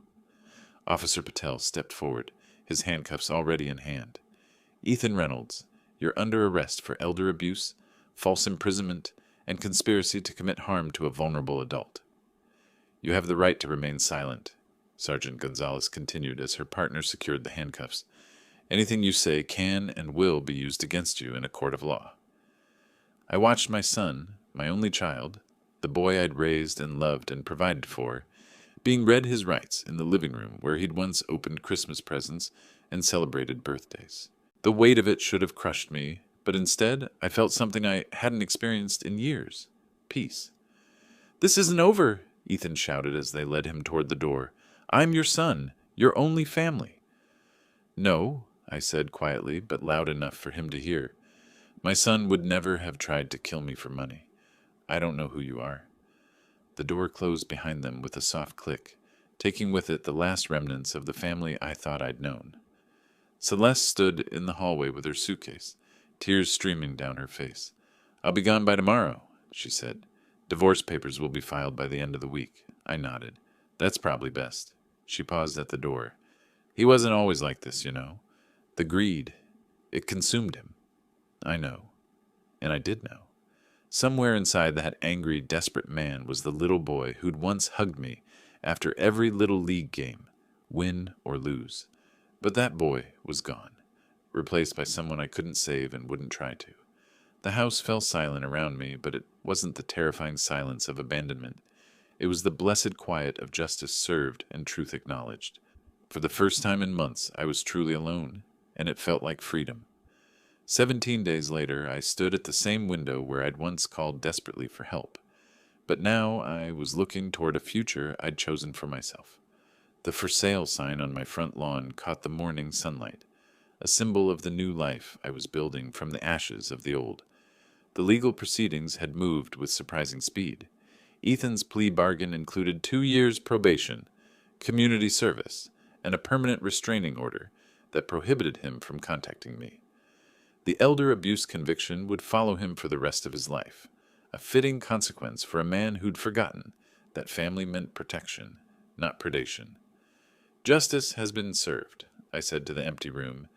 Officer Patel stepped forward, his handcuffs already in hand. "Ethan Reynolds, you're under arrest for elder abuse, false imprisonment, and conspiracy to commit harm to a vulnerable adult. You have the right to remain silent," Sergeant Gonzalez continued as her partner secured the handcuffs. Anything you say can and will be used against you in a court of law. I watched my son, my only child, the boy I'd raised and loved and provided for, being read his rights in the living room where he'd once opened Christmas presents and celebrated birthdays. The weight of it should have crushed me, but instead I felt something I hadn't experienced in years. Peace. "This isn't over," Ethan shouted as they led him toward the door. "I'm your son, your only family." "No," I said quietly, but loud enough for him to hear. "My son would never have tried to kill me for money. I don't know who you are." The door closed behind them with a soft click, taking with it the last remnants of the family I thought I'd known. Celeste stood in the hallway with her suitcase, tears streaming down her face. "I'll be gone by tomorrow," she said. "Divorce papers will be filed by the end of the week." I nodded. "That's probably best." She paused at the door. "He wasn't always like this, you know. The greed, it consumed him." I know. And I did know. Somewhere inside that angry, desperate man was the little boy who'd once hugged me after every little league game, win or lose. But that boy was gone, replaced by someone I couldn't save and wouldn't try to. The house fell silent around me, but it wasn't the terrifying silence of abandonment. It was the blessed quiet of justice served and truth acknowledged. For the first time in months, I was truly alone, and it felt like freedom. 17 days later, I stood at the same window where I'd once called desperately for help. But now I was looking toward a future I'd chosen for myself. The for sale sign on my front lawn caught the morning sunlight, a symbol of the new life I was building from the ashes of the old. The legal proceedings had moved with surprising speed. Ethan's plea bargain included 2 years probation, community service, and a permanent restraining order that prohibited him from contacting me. The elder abuse conviction would follow him for the rest of his life, a fitting consequence for a man who'd forgotten that family meant protection, not predation. "Justice has been served," I said to the empty room,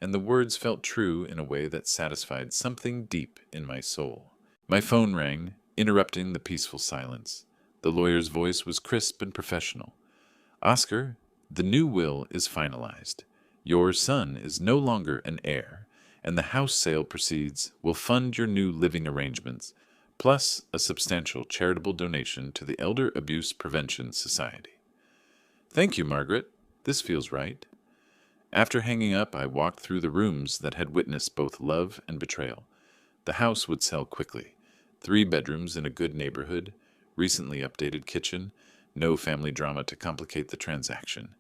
and the words felt true in a way that satisfied something deep in my soul. My phone rang, interrupting the peaceful silence. The lawyer's voice was crisp and professional. "Oscar, the new will is finalized. Your son is no longer an heir, and the house sale proceeds will fund your new living arrangements, plus a substantial charitable donation to the Elder Abuse Prevention Society." "Thank you, Margaret. This feels right." After hanging up, I walked through the rooms that had witnessed both love and betrayal. The house would sell quickly. 3 bedrooms in a good neighborhood, recently updated kitchen, no family drama to complicate the transaction.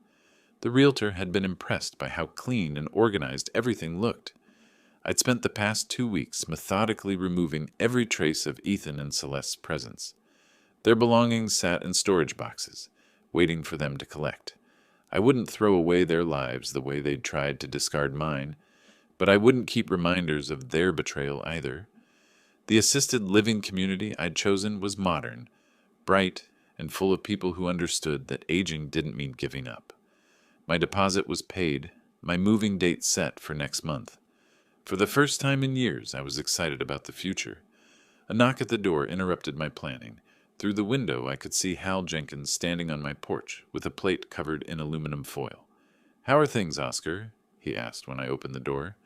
The realtor had been impressed by how clean and organized everything looked. I'd spent the past 2 weeks methodically removing every trace of Ethan and Celeste's presence. Their belongings sat in storage boxes, waiting for them to collect. I wouldn't throw away their lives the way they'd tried to discard mine, but I wouldn't keep reminders of their betrayal either. The assisted living community I'd chosen was modern, bright, and full of people who understood that aging didn't mean giving up. My deposit was paid, my moving date set for next month. For the first time in years, I was excited about the future. A knock at the door interrupted my planning. Through the window, I could see Hal Jenkins standing on my porch with a plate covered in aluminum foil. "How are things, Oscar?" he asked when I opened the door.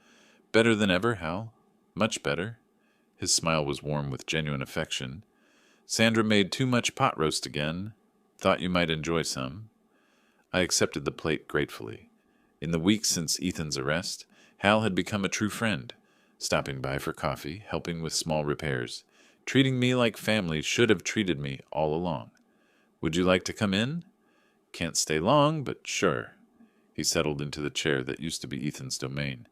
"Better than ever, Hal. Much better." His smile was warm with genuine affection. "Sandra made too much pot roast again. Thought you might enjoy some." I accepted the plate gratefully. In the weeks since Ethan's arrest, Hal had become a true friend, stopping by for coffee, helping with small repairs, treating me like family should have treated me all along. "Would you like to come in?" "Can't stay long, but sure." He settled into the chair that used to be Ethan's domain.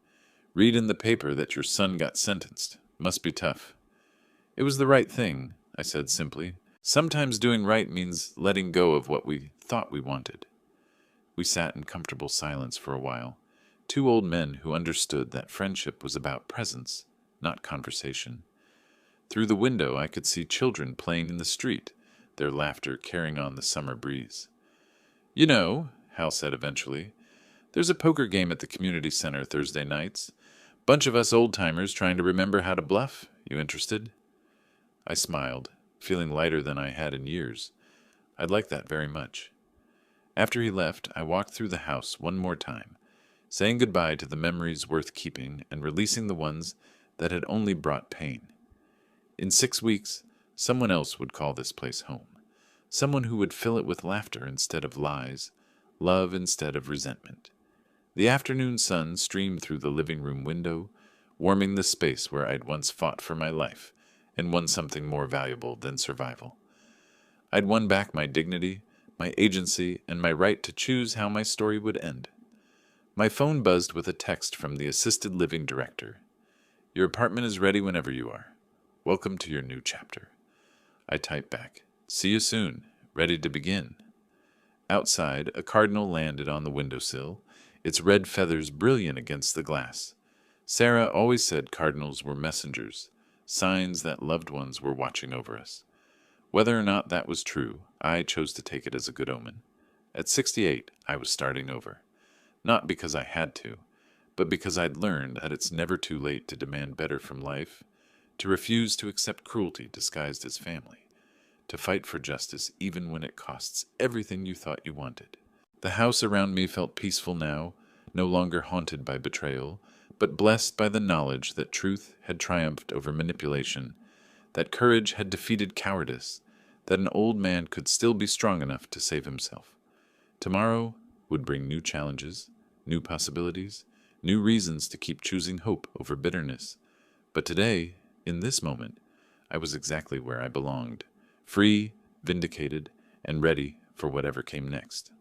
"Read in the paper that your son got sentenced. Must be tough." "It was the right thing," I said simply. "Sometimes doing right means letting go of what we thought we wanted." We sat in comfortable silence for a while, 2 old men who understood that friendship was about presence, not conversation. Through the window I could see children playing in the street, their laughter carrying on the summer breeze. "You know," Hal said eventually, "there's a poker game at the community center Thursday nights. Bunch of us old-timers trying to remember how to bluff. You interested?" I smiled, feeling lighter than I had in years. I'd like that very much. After he left, I walked through the house one more time, saying goodbye to the memories worth keeping and releasing the ones that had only brought pain. In 6 weeks, someone else would call this place home. Someone who would fill it with laughter instead of lies, love instead of resentment. The afternoon sun streamed through the living room window, warming the space where I'd once fought for my life and won something more valuable than survival. I'd won back my dignity, my agency, and my right to choose how my story would end. My phone buzzed with a text from the assisted living director. "Your apartment is ready whenever you are. Welcome to your new chapter." I typed back, "See you soon. Ready to begin." Outside, a cardinal landed on the windowsill, its red feathers brilliant against the glass. Sarah always said cardinals were messengers, signs that loved ones were watching over us. Whether or not that was true, I chose to take it as a good omen. At 68, I was starting over. Not because I had to, but because I'd learned that it's never too late to demand better from life, to refuse to accept cruelty disguised as family, to fight for justice even when it costs everything you thought you wanted. The house around me felt peaceful now, no longer haunted by betrayal, but blessed by the knowledge that truth had triumphed over manipulation, that courage had defeated cowardice, that an old man could still be strong enough to save himself. Tomorrow would bring new challenges, new possibilities, new reasons to keep choosing hope over bitterness. But today, in this moment, I was exactly where I belonged, free, vindicated, and ready for whatever came next.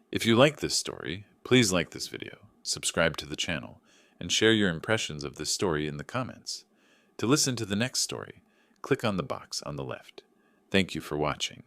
If you like this story, please like this video, subscribe to the channel, and share your impressions of this story in the comments. To listen to the next story, click on the box on the left. Thank you for watching.